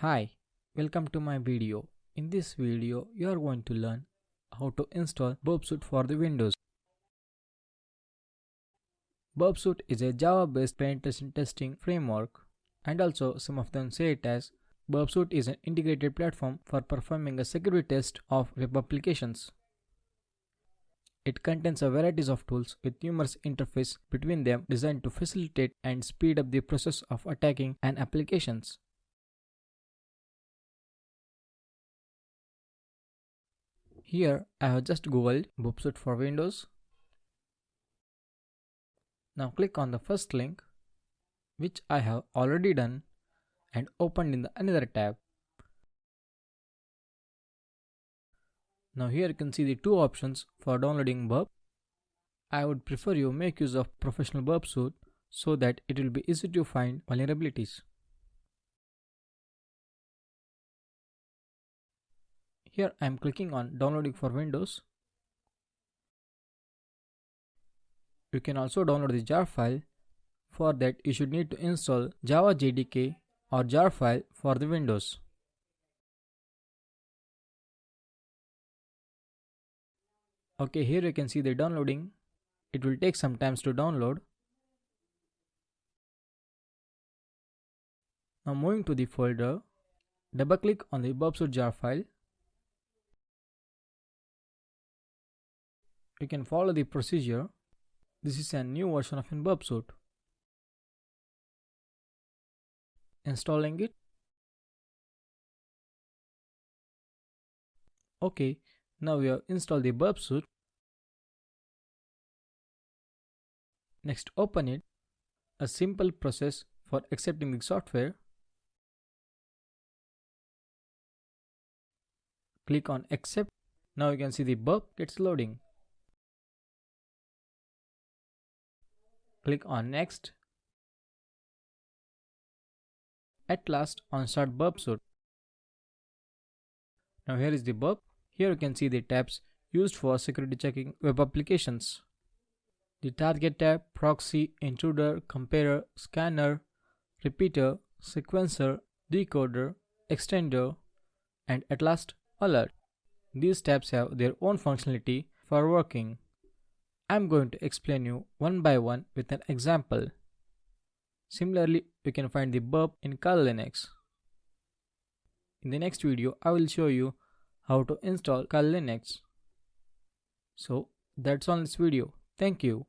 Hi, welcome to my video. In this video, you are going to learn how to install Burp Suite for the Windows. Burp Suite is a Java-based penetration testing framework, and also some of them say it as Burp Suite is an integrated platform for performing a security test of web applications. It contains a variety of tools with numerous interfaces between them designed to facilitate and speed up the process of attacking an applications. Here I have just googled Burp Suite for Windows. Now click on the first link, which I have already done and opened in another tab. Now here you can see the two options for downloading Burp. I would prefer you make use of professional Burp Suite so that it will be easy to find vulnerabilities. Here I am clicking on downloading for Windows. You can also download the jar file. For that you should need to install Java JDK or jar file for the Windows. Okay, here you can see the downloading. It will take some time to download. Now moving to the folder, double click on the Burp Suite jar file. You can follow the procedure. This is a new version of Burp Suite. Installing it. Okay, now we have installed the Burp Suite. Next, open it. A simple process for accepting the software. Click on accept. Now you can see the Burp gets loading. Click on next. At last on start Burp Suite. Now here is the Burp. Here you can see the tabs used for security checking web applications. The target tab, proxy, intruder, comparer, scanner, repeater, sequencer, decoder, extender, and at last alert. These tabs have their own functionality for working. I am going to explain you one by one with an example. Similarly, you can find the Burp in Kali Linux. In the next video, I will show you how to install Kali Linux. So that's all in this video. Thank you.